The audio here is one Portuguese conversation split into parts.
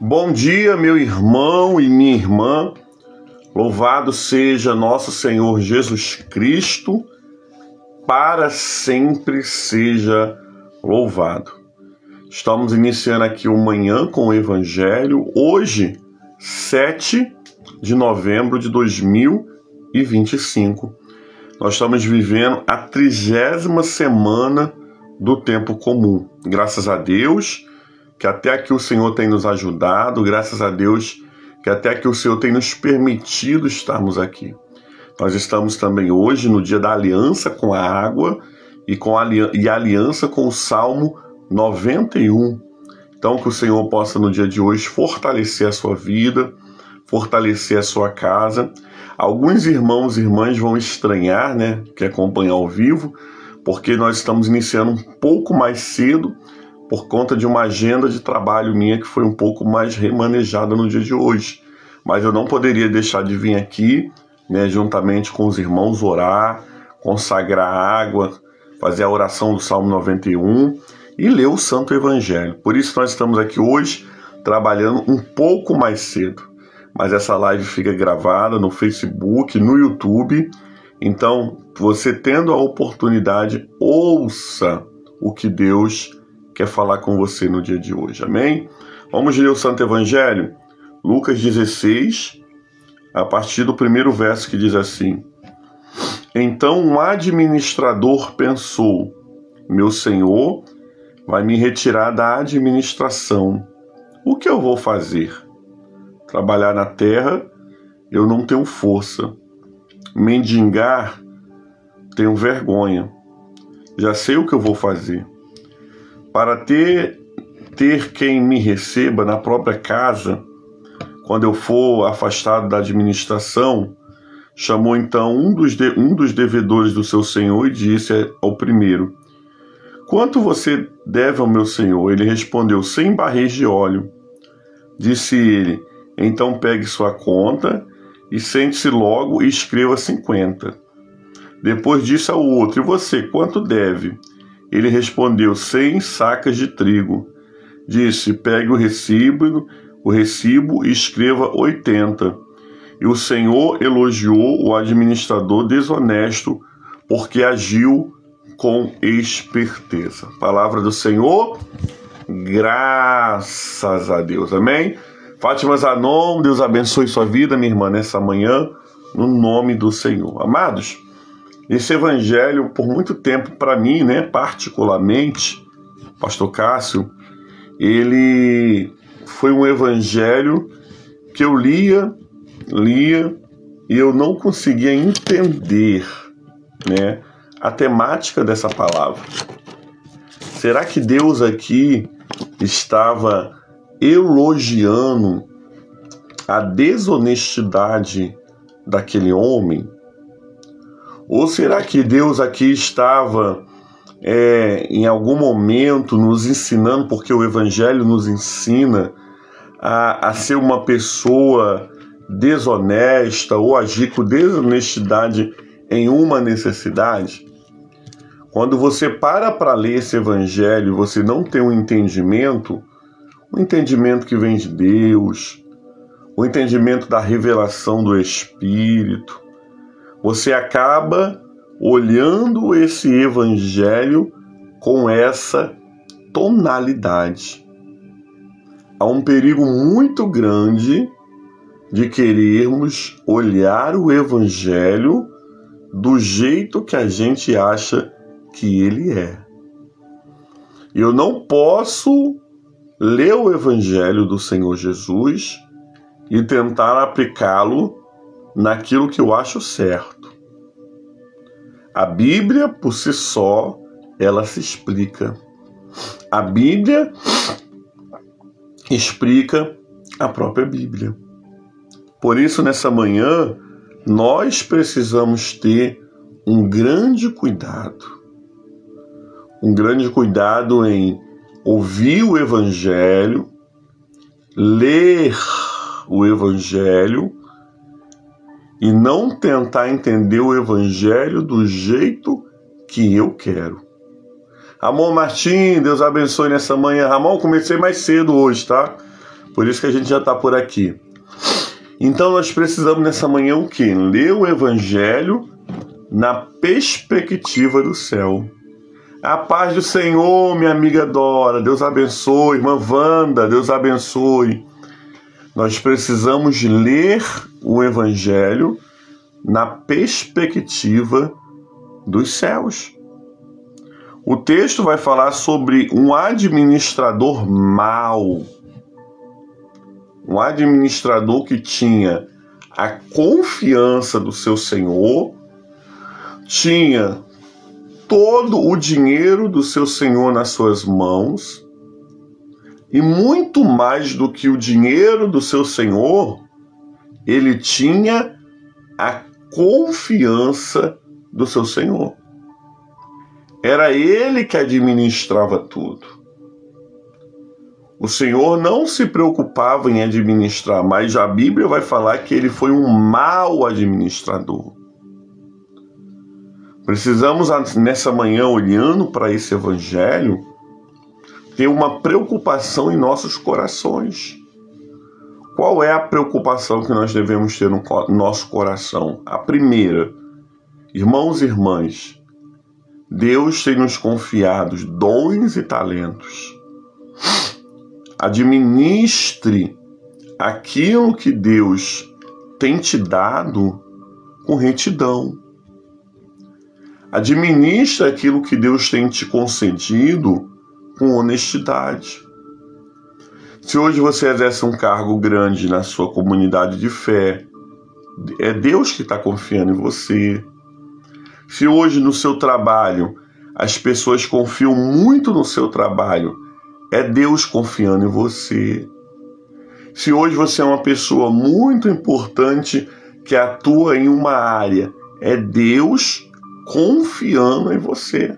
Bom dia, meu irmão e minha irmã. Louvado seja nosso Senhor Jesus Cristo, para sempre seja louvado. Estamos iniciando aqui o Manhã com o Evangelho, hoje, 7 de novembro de 2025. Nós estamos vivendo a 30ª semana do tempo comum. Graças a Deus que até aqui o Senhor tem nos ajudado, graças a Deus que até aqui o Senhor tem nos permitido estarmos aqui. Nós estamos também hoje no dia da aliança com a água e a aliança com o Salmo 91. Então que o Senhor possa no dia de hoje fortalecer a sua vida, fortalecer a sua casa. Alguns irmãos e irmãs vão estranhar, que acompanham ao vivo, porque nós estamos iniciando um pouco mais cedo, por conta de uma agenda de trabalho minha que foi um pouco mais remanejada no dia de hoje. Mas eu não poderia deixar de vir aqui, juntamente com os irmãos, orar, consagrar água, fazer a oração do Salmo 91 e ler o Santo Evangelho. Por isso nós estamos aqui hoje trabalhando um pouco mais cedo. Mas essa live fica gravada no Facebook, no YouTube. Então, você tendo a oportunidade, ouça o que Deus quer falar com você no dia de hoje, amém? Vamos ler o Santo Evangelho, Lucas 16, a partir do primeiro verso, que diz assim: Então um administrador pensou, meu senhor vai me retirar da administração. O que eu vou fazer? Trabalhar na terra, eu não tenho força. Mendigar, tenho vergonha. Já sei o que eu vou fazer. Para ter quem me receba na própria casa, quando eu for afastado da administração, chamou então um dos devedores do seu senhor e disse ao primeiro: Quanto você deve ao meu senhor? Ele respondeu: 100 barris de óleo. Disse ele: Então pegue sua conta e sente-se logo e escreva 50. Depois disse ao outro: E você, quanto deve? Ele respondeu: 100 sacas de trigo. Disse: Pegue o recibo e escreva 80. E o Senhor elogiou o administrador desonesto, porque agiu com esperteza. Palavra do Senhor, graças a Deus, amém? Fátima Zanon, Deus abençoe sua vida, minha irmã, nessa manhã, no nome do Senhor. Amados, esse evangelho, por muito tempo, para mim, particularmente, pastor Cássio, ele foi um evangelho que eu lia e eu não conseguia entender, a temática dessa palavra. Será que Deus aqui estava elogiando a desonestidade daquele homem? Ou será que Deus aqui estava, em algum momento, nos ensinando, porque o Evangelho nos ensina a ser uma pessoa desonesta ou agir com desonestidade em uma necessidade? Quando você para ler esse Evangelho, você não tem um entendimento que vem de Deus, o entendimento da revelação do Espírito, você acaba olhando esse evangelho com essa tonalidade. Há um perigo muito grande de querermos olhar o evangelho do jeito que a gente acha que ele é. Eu não posso ler o evangelho do Senhor Jesus e tentar aplicá-lo naquilo que eu acho certo. A Bíblia, por si só, ela se explica. A Bíblia explica a própria Bíblia. Por isso, nessa manhã, nós precisamos ter um grande cuidado. Um grande cuidado em ouvir o Evangelho, ler o Evangelho, e não tentar entender o Evangelho do jeito que eu quero. Ramon Martim, Deus abençoe nessa manhã. Ramon, comecei mais cedo hoje, tá? Por isso que a gente já está por aqui. Então nós precisamos nessa manhã o quê? Ler o Evangelho na perspectiva do céu. A paz do Senhor, minha amiga Dora, Deus abençoe. Irmã Wanda, Deus abençoe. Nós precisamos ler o Evangelho na perspectiva dos céus. O texto vai falar sobre um administrador mau. Um administrador que tinha a confiança do seu senhor, tinha todo o dinheiro do seu senhor nas suas mãos, e muito mais do que o dinheiro do seu senhor, ele tinha a confiança do seu senhor. Era ele que administrava tudo. O Senhor não se preocupava em administrar, mas a Bíblia vai falar que ele foi um mau administrador. Precisamos, nessa manhã, olhando para esse Evangelho, ter uma preocupação em nossos corações. Qual é a preocupação que nós devemos ter no nosso coração? A primeira, irmãos e irmãs, Deus tem nos confiado dons e talentos. Administre aquilo que Deus tem te dado com retidão. Administre aquilo que Deus tem te concedido com honestidade. Se hoje você exerce um cargo grande na sua comunidade de fé, é Deus que está confiando em você. Se hoje no seu trabalho as pessoas confiam muito no seu trabalho, é Deus confiando em você. Se hoje você é uma pessoa muito importante que atua em uma área, é Deus confiando em você.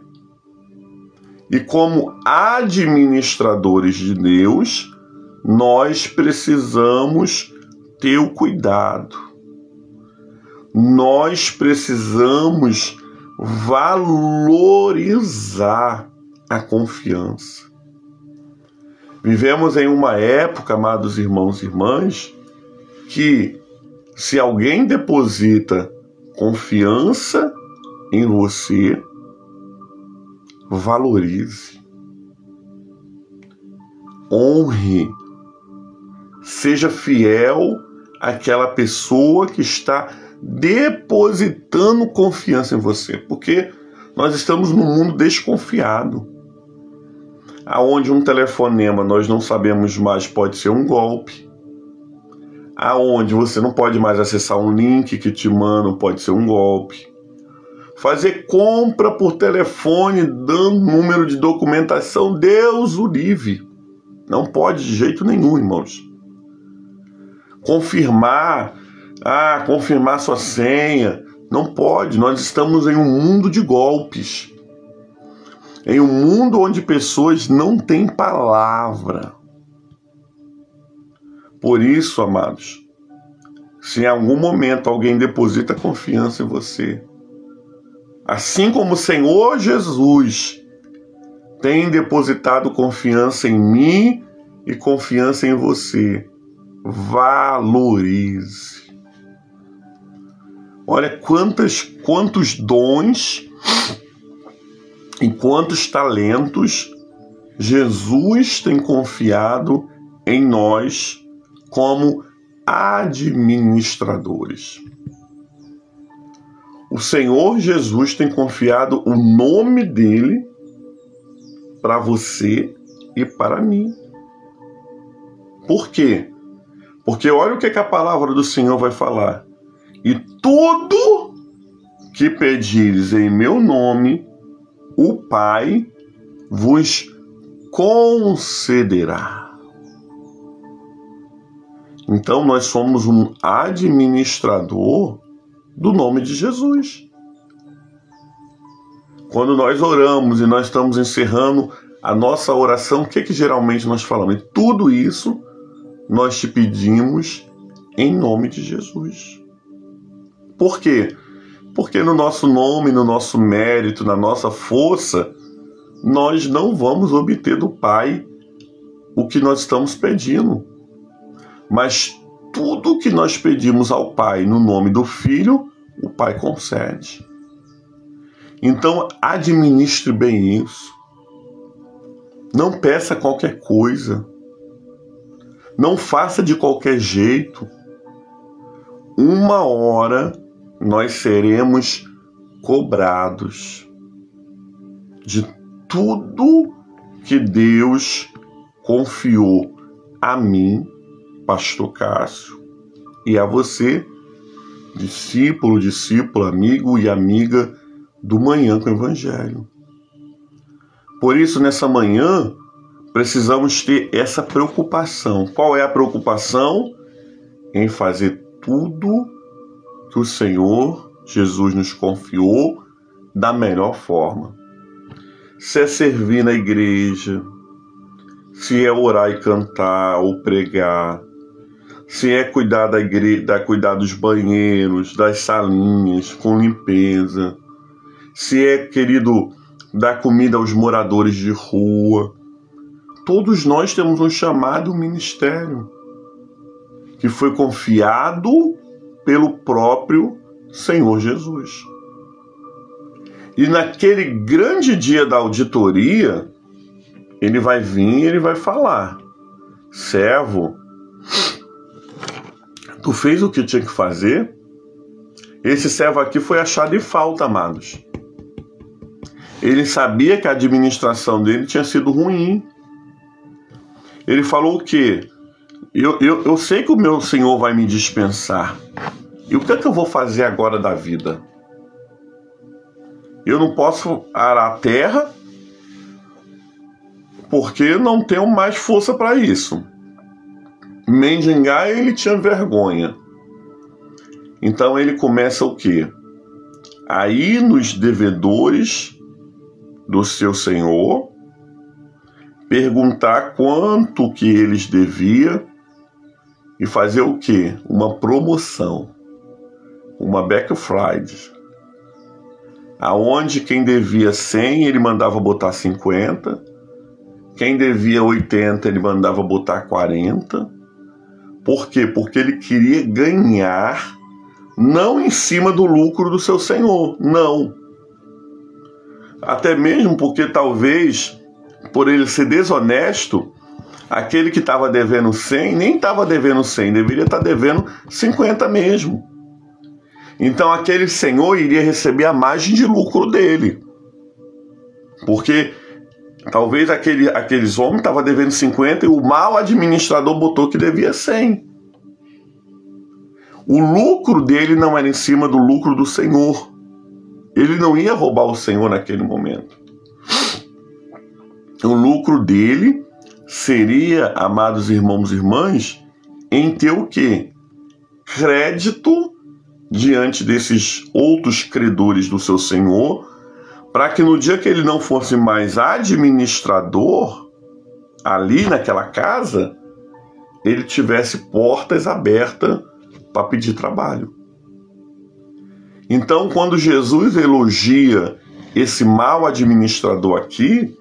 E como administradores de Deus, nós precisamos ter o cuidado. Nós precisamos valorizar a confiança. Vivemos em uma época, amados irmãos e irmãs, que se alguém deposita confiança em você, valorize, honre, seja fiel àquela pessoa que está depositando confiança em você, porque nós estamos num mundo desconfiado, aonde um telefonema nós não sabemos mais, pode ser um golpe, aonde você não pode mais acessar um link que te mandam, pode ser um golpe. Fazer compra por telefone dando número de documentação, Deus o livre. Não pode de jeito nenhum, irmãos. Confirmar sua senha, não pode. Nós estamos em um mundo de golpes. Em um mundo onde pessoas não têm palavra. Por isso, amados, se em algum momento alguém deposita confiança em você, assim como o Senhor Jesus tem depositado confiança em mim e confiança em você, valorize. Olha quantos dons e quantos talentos Jesus tem confiado em nós como administradores. O Senhor Jesus tem confiado o nome dele para você e para mim. Por quê? Porque olha o que a palavra do Senhor vai falar. E tudo que pedires em meu nome, o Pai vos concederá. Então nós somos um administrador do nome de Jesus. Quando nós oramos e nós estamos encerrando a nossa oração, o que geralmente nós falamos? E tudo isso nós te pedimos em nome de Jesus. Por quê? Porque no nosso nome, no nosso mérito, na nossa força, nós não vamos obter do Pai o que nós estamos pedindo. Mas tudo que nós pedimos ao Pai no nome do Filho, o Pai concede. Então, administre bem isso. Não peça qualquer coisa. Não faça de qualquer jeito. Uma hora nós seremos cobrados de tudo que Deus confiou a mim, Pastor Cássio, e a você, discípulo, amigo e amiga do Manhã com o Evangelho. Por isso, nessa manhã, precisamos ter essa preocupação. Qual é a preocupação? Em fazer tudo que o Senhor Jesus nos confiou da melhor forma. Se é servir na igreja, se é orar e cantar ou pregar, se é cuidar da igreja, cuidar dos banheiros, das salinhas com limpeza, se é, querido, dar comida aos moradores de rua. Todos nós temos um chamado, um ministério que foi confiado pelo próprio Senhor Jesus. E naquele grande dia da auditoria, ele vai vir e ele vai falar: servo, tu fez o que tinha que fazer? Esse servo aqui foi achado em falta, amados. Ele sabia que a administração dele tinha sido ruim. Ele falou o quê? Eu sei que o meu Senhor vai me dispensar. E o que é que eu vou fazer agora da vida? Eu não posso arar a terra porque não tenho mais força para isso. Mendigar, ele tinha vergonha. Então ele começa o quê? A ir nos devedores do seu Senhor, perguntar quanto que eles deviam e fazer o quê? Uma promoção, uma Black Friday, aonde quem devia 100 ele mandava botar 50, quem devia 80 ele mandava botar 40. Por quê? Porque ele queria ganhar não em cima do lucro do seu Senhor, não. Até mesmo porque talvez, por ele ser desonesto, aquele que estava devendo 100, nem estava devendo 100, deveria estar devendo 50 mesmo. Então aquele senhor iria receber a margem de lucro dele. Porque talvez aqueles homens estavam devendo 50 e o mau administrador botou que devia 100. O lucro dele não era em cima do lucro do Senhor. Ele não ia roubar o Senhor naquele momento. O lucro dele seria, amados irmãos e irmãs, em ter o quê? Crédito diante desses outros credores do seu Senhor, para que no dia que ele não fosse mais administrador, ali naquela casa, ele tivesse portas abertas para pedir trabalho. Então, quando Jesus elogia esse mau administrador aqui,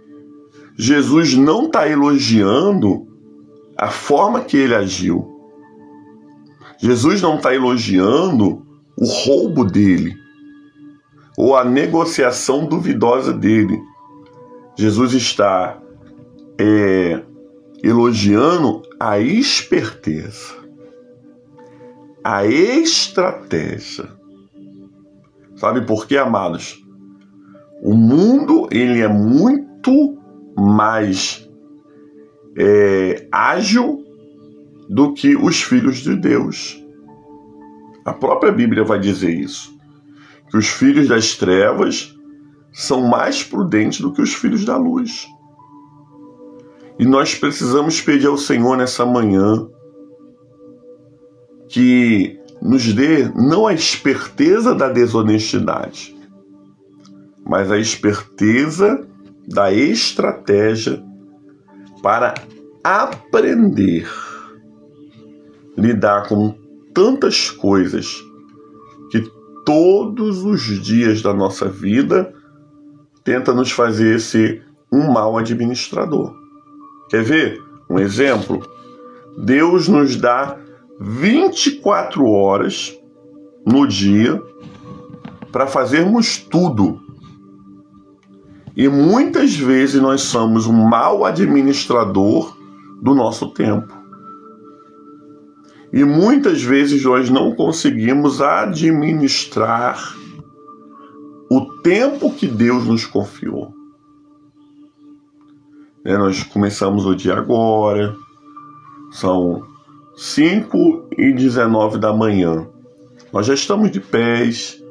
Jesus não está elogiando a forma que ele agiu. Jesus não está elogiando o roubo dele ou a negociação duvidosa dele. Jesus está elogiando a esperteza, a estratégia. Sabe por quê, amados? O mundo ele é muito mais ágil do que os filhos de Deus. A própria Bíblia vai dizer isso, que os filhos das trevas são mais prudentes do que os filhos da luz. E nós precisamos pedir ao Senhor nessa manhã que nos dê não a esperteza da desonestidade, mas a esperteza da estratégia para aprender a lidar com tantas coisas que todos os dias da nossa vida tenta nos fazer ser um mau administrador. Quer ver um exemplo? Deus nos dá 24 horas no dia para fazermos tudo. E muitas vezes nós somos um mau administrador do nosso tempo. E muitas vezes nós não conseguimos administrar o tempo que Deus nos confiou. Nós começamos o dia agora, são 5h19 da manhã. Nós já estamos de pés,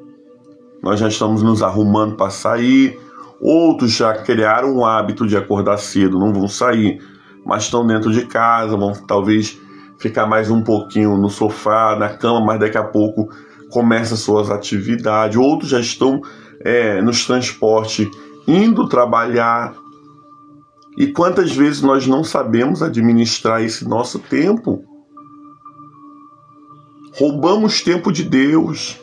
nós já estamos nos arrumando para sair. Outros já criaram o hábito de acordar cedo, não vão sair, mas estão dentro de casa, vão talvez ficar mais um pouquinho no sofá, na cama, mas daqui a pouco começam suas atividades. Outros já estão nos transportes indo trabalhar. E quantas vezes nós não sabemos administrar esse nosso tempo? Roubamos tempo de Deus.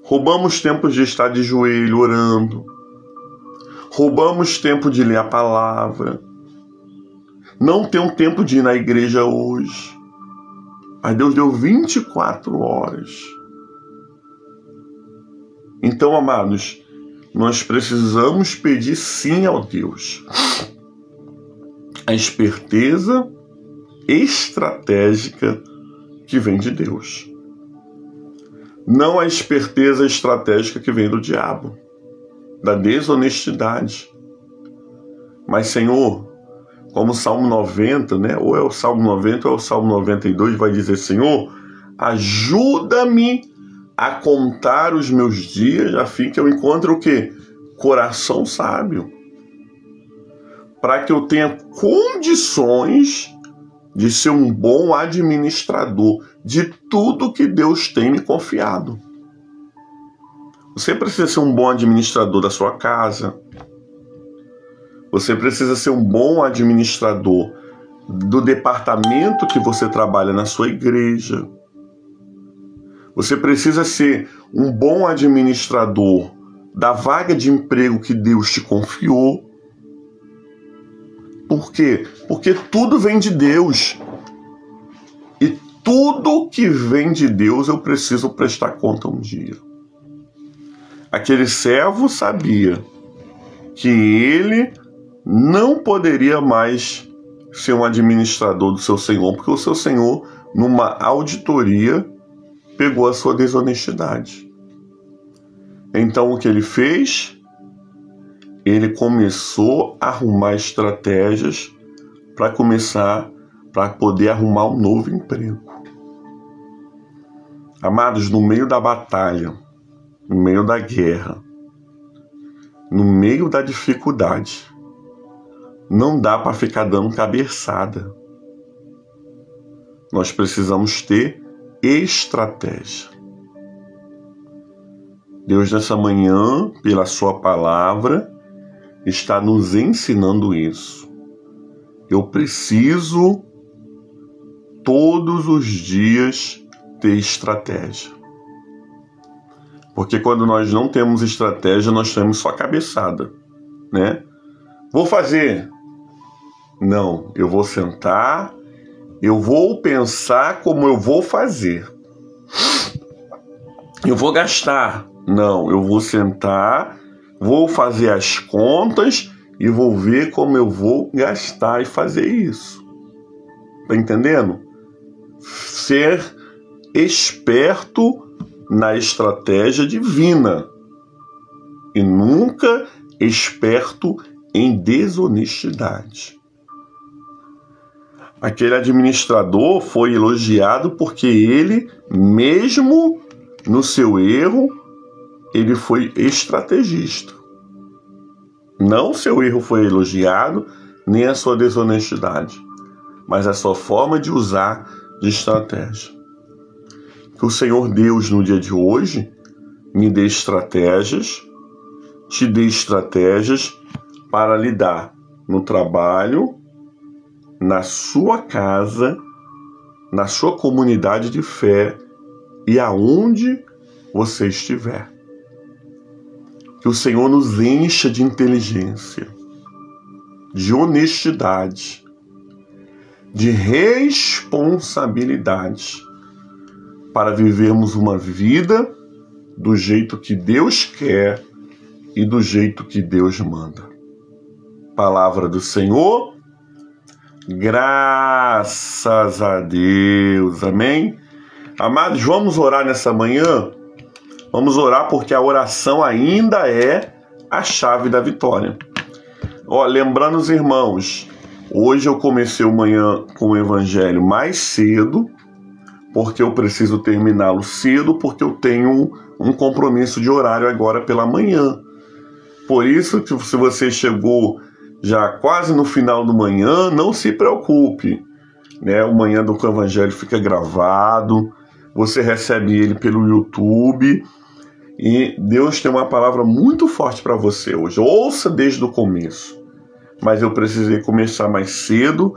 Roubamos tempo de estar de joelho orando. Roubamos tempo de ler a palavra. Não tem um tempo de ir na igreja hoje. Mas Deus deu 24 horas. Então, amados, nós precisamos pedir sim ao Deus a esperteza estratégica que vem de Deus. Não a esperteza estratégica que vem do diabo, da desonestidade. Mas, Senhor, como o Salmo 90, ou é o Salmo 90 ou é o Salmo 92, vai dizer: Senhor, ajuda-me a contar os meus dias, a fim que eu encontre o quê? Coração sábio. Para que eu tenha condições de ser um bom administrador de tudo que Deus tem me confiado. Você precisa ser um bom administrador da sua casa. Você precisa ser um bom administrador do departamento que você trabalha na sua igreja. Você precisa ser um bom administrador da vaga de emprego que Deus te confiou. Por quê? Porque tudo vem de Deus. E tudo que vem de Deus eu preciso prestar conta um dia. Aquele servo sabia que ele não poderia mais ser um administrador do seu senhor, porque o seu senhor, numa auditoria, pegou a sua desonestidade. Então, o que ele fez? Ele começou a arrumar estratégias para poder arrumar um novo emprego. Amados, no meio da batalha, no meio da guerra, no meio da dificuldade, não dá para ficar dando cabeçada. Nós precisamos ter estratégia. Deus, nessa manhã, pela sua palavra, está nos ensinando isso. Eu preciso, todos os dias, ter estratégia. Porque quando nós não temos estratégia, nós temos só cabeçada, Vou fazer. Não, eu vou sentar, eu vou pensar como eu vou fazer. Eu vou gastar. Não, eu vou sentar, vou fazer as contas e vou ver como eu vou gastar e fazer isso. Tá entendendo? Ser esperto na estratégia divina e nunca esperto em desonestidade. Aquele administrador foi elogiado porque ele, mesmo no seu erro, ele foi estrategista. Não o seu erro foi elogiado, nem a sua desonestidade, mas a sua forma de usar de estratégia. Que o Senhor Deus, no dia de hoje, me dê estratégias, te dê estratégias para lidar no trabalho, na sua casa, na sua comunidade de fé e aonde você estiver. Que o Senhor nos encha de inteligência, de honestidade, de responsabilidades para vivermos uma vida do jeito que Deus quer e do jeito que Deus manda. Palavra do Senhor, graças a Deus, amém? Amados, vamos orar nessa manhã? Vamos orar porque a oração ainda é a chave da vitória. Lembrando os irmãos, hoje eu comecei o manhã com o evangelho mais cedo, porque eu preciso terminá-lo cedo, porque eu tenho um compromisso de horário agora pela manhã. Por isso que se você chegou já quase no final do manhã, não se preocupe, né? O manhã do evangelho fica gravado, você recebe ele pelo YouTube e Deus tem uma palavra muito forte para você hoje. Ouça desde o começo, mas eu precisei começar mais cedo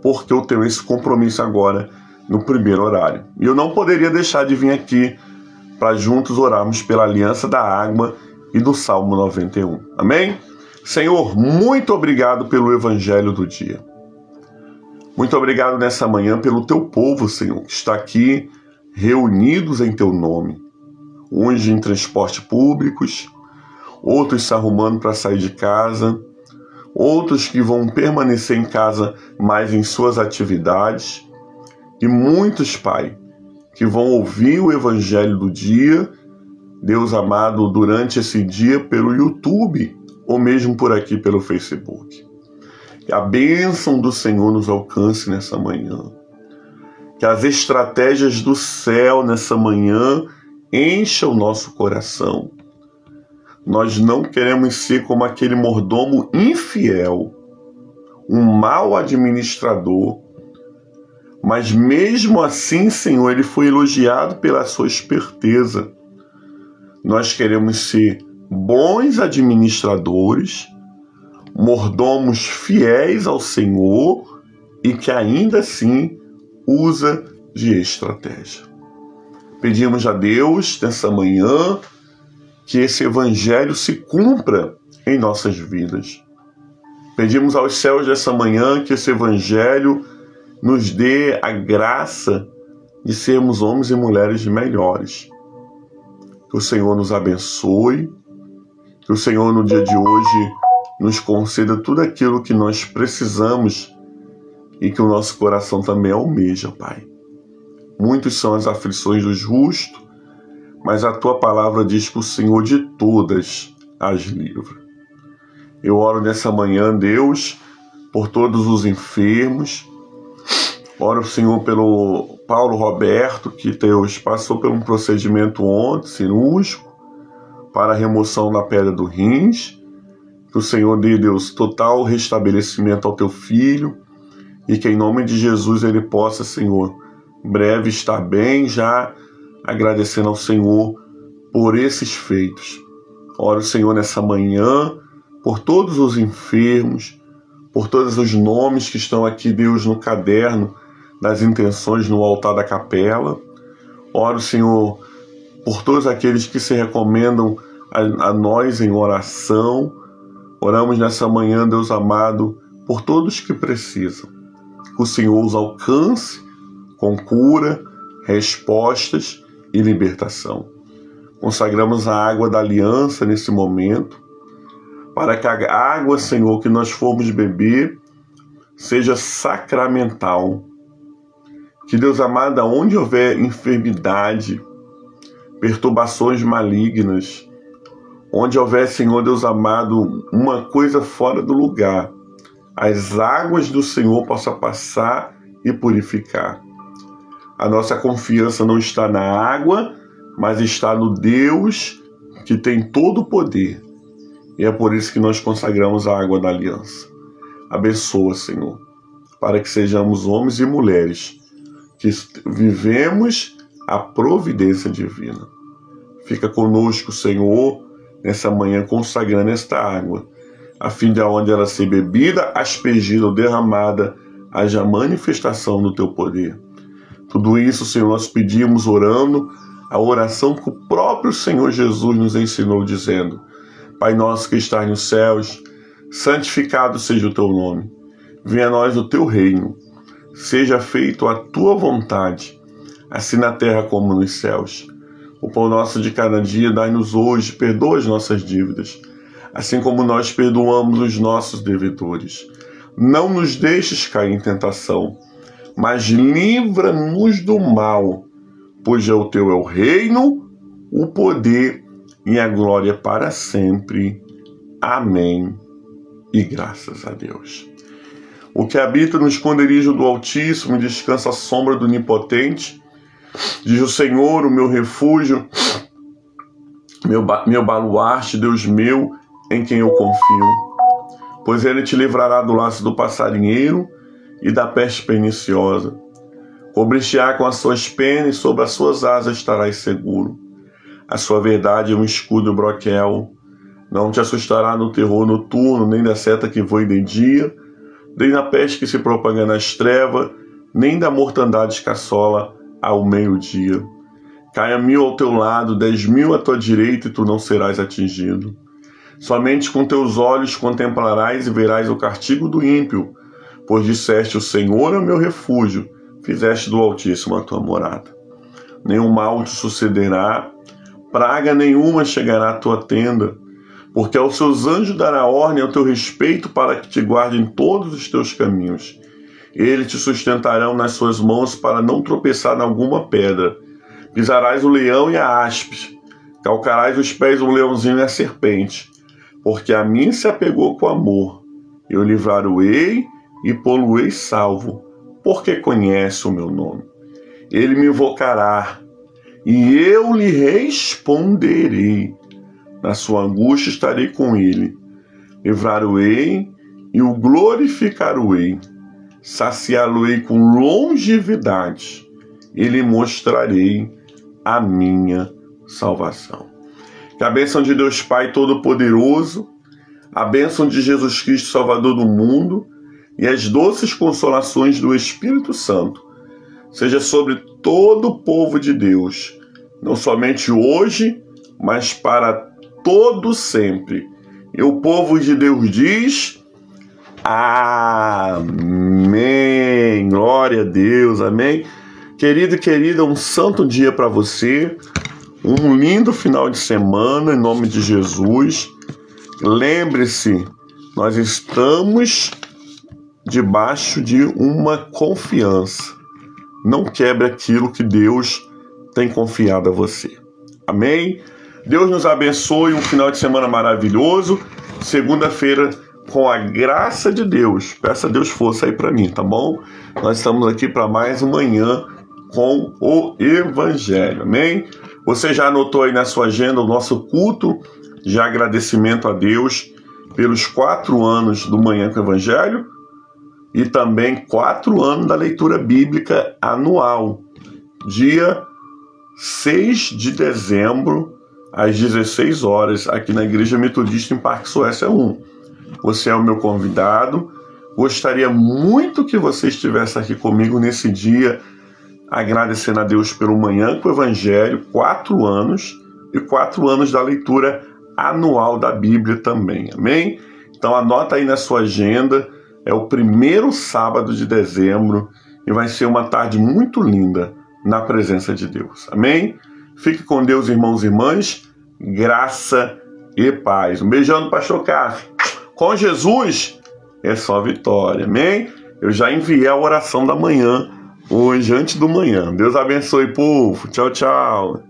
porque eu tenho esse compromisso agora no primeiro horário. E eu não poderia deixar de vir aqui para juntos orarmos pela aliança da água e do Salmo 91. Amém? Senhor, muito obrigado pelo evangelho do dia. Muito obrigado nessa manhã pelo teu povo, Senhor, que está aqui reunidos em teu nome. Uns em transporte públicos, outros se arrumando para sair de casa, outros que vão permanecer em casa mais em suas atividades, e muitos, Pai, que vão ouvir o evangelho do dia, Deus amado, durante esse dia pelo YouTube ou mesmo por aqui pelo Facebook. Que a bênção do Senhor nos alcance nessa manhã. Que as estratégias do céu nessa manhã encham o nosso coração. Nós não queremos ser como aquele mordomo infiel, um mau administrador, mas mesmo assim, Senhor, ele foi elogiado pela sua esperteza. Nós queremos ser bons administradores, mordomos fiéis ao Senhor e que ainda assim usa de estratégia. Pedimos a Deus nessa manhã que esse evangelho se cumpra em nossas vidas. Pedimos aos céus dessa manhã que esse evangelho nos dê a graça de sermos homens e mulheres melhores. Que o Senhor nos abençoe, que o Senhor no dia de hoje nos conceda tudo aquilo que nós precisamos e que o nosso coração também almeja, Pai. Muitas são as aflições do justo, mas a Tua palavra diz que o Senhor de todas as livra. Eu oro nessa manhã, Deus, por todos os enfermos. Oro, Senhor, pelo Paulo Roberto, que Deus passou por um procedimento ontem, cirúrgico, para a remoção da pedra do rins. Que o Senhor dê, Deus, total restabelecimento ao teu filho e que em nome de Jesus ele possa, Senhor, breve estar bem, já agradecendo ao Senhor por esses feitos. Oro, Senhor, nessa manhã, por todos os enfermos, por todos os nomes que estão aqui, Deus, no caderno das intenções no altar da capela. Oro, Senhor, por todos aqueles que se recomendam a nós em oração. Oramos nessa manhã, Deus amado, por todos que precisam. Que o Senhor os alcance com cura, respostas e libertação. Consagramos a água da aliança nesse momento, para que a água, Senhor, que nós formos beber, seja sacramental. Que, Deus amado, onde houver enfermidade, perturbações malignas, onde houver, Senhor, Deus amado, uma coisa fora do lugar, as águas do Senhor possam passar e purificar. A nossa confiança não está na água, mas está no Deus que tem todo o poder. E é por isso que nós consagramos a água da aliança. Abençoa, Senhor, para que sejamos homens e mulheres que vivemos a providência divina. Fica conosco, Senhor, nessa manhã consagrando esta água, a fim de onde ela ser bebida, aspergida ou derramada, haja manifestação do teu poder. Tudo isso, Senhor, nós pedimos orando a oração que o próprio Senhor Jesus nos ensinou, dizendo: Pai nosso que estás nos céus, santificado seja o teu nome. Venha a nós o teu reino. seja feito a tua vontade, assim na terra como nos céus. O pão nosso de cada dia dai-nos hoje, perdoa as nossas dívidas, assim como nós perdoamos os nossos devedores. Não nos deixes cair em tentação, mas livra-nos do mal, pois o teu é o reino, o poder e a glória para sempre. Amém. E graças a Deus. O que habita no esconderijo do Altíssimo e descansa à sombra do Onipotente, diz o Senhor, o meu refúgio, meu baluarte, Deus meu, em quem eu confio. Pois ele te livrará do laço do passarinheiro e da peste perniciosa. Cobrir-te-á com as suas penas e sobre as suas asas estarás seguro. A sua verdade é um escudo e broquel. Não te assustará no terror noturno, nem da seta que voe de dia, nem da peste que se propaga nas trevas, nem da mortandade que assola ao meio-dia. Caia 1000 ao teu lado, 10.000 à tua direita, e tu não serás atingido. Somente com teus olhos contemplarás e verás o castigo do ímpio, pois disseste, o Senhor é o meu refúgio, fizeste do Altíssimo a tua morada. Nenhum mal te sucederá, praga nenhuma chegará à tua tenda, porque aos seus anjos dará ordem ao teu respeito para que te guardem em todos os teus caminhos. Eles te sustentarão nas suas mãos para não tropeçar em alguma pedra. Pisarás o leão e a aspe, calcarás os pés o leãozinho e a serpente, porque a mim se apegou com amor. Eu livrar-o-ei e pô-lo-ei salvo, porque conhece o meu nome. Ele me invocará, e eu lhe responderei. Na sua angústia estarei com ele. Livrar-o-ei e o glorificar-o-ei. Saciá-lo-ei com longevidade. E lhe mostrarei a minha salvação. Que a bênção de Deus Pai Todo-Poderoso, a bênção de Jesus Cristo, Salvador do mundo, e as doces consolações do Espírito Santo seja sobre todo o povo de Deus, não somente hoje, mas para todo sempre. E o povo de Deus diz: amém. Glória a Deus, amém. Querido e querida, um santo dia para você, um lindo final de semana, em nome de Jesus. Lembre-se, nós estamos debaixo de uma confiança. Não quebre aquilo que Deus tem confiado a você. Amém? Deus nos abençoe, um final de semana maravilhoso. Segunda-feira, com a graça de Deus. Peça a Deus força aí para mim, tá bom? Nós estamos aqui para mais uma manhã com o Evangelho. Amém? Você já anotou aí na sua agenda o nosso culto de agradecimento a Deus pelos 4 anos do Manhã com o Evangelho e também 4 anos da leitura bíblica anual, dia 6 de dezembro, às 16 horas, aqui na Igreja Metodista em Parque Suécia 1. Você é o meu convidado. Gostaria muito que você estivesse aqui comigo nesse dia, agradecendo a Deus pelo Manhã com o Evangelho, 4 anos, e 4 anos da leitura anual da Bíblia também. Amém? Então anota aí na sua agenda, é o primeiro sábado de dezembro, e vai ser uma tarde muito linda na presença de Deus. Amém? Fique com Deus, irmãos e irmãs. Graça e paz. Um beijão do pastor Carlos. Com Jesus é só vitória. Amém? Eu já enviei a oração da manhã, hoje, antes do manhã. Deus abençoe, povo. Tchau, tchau.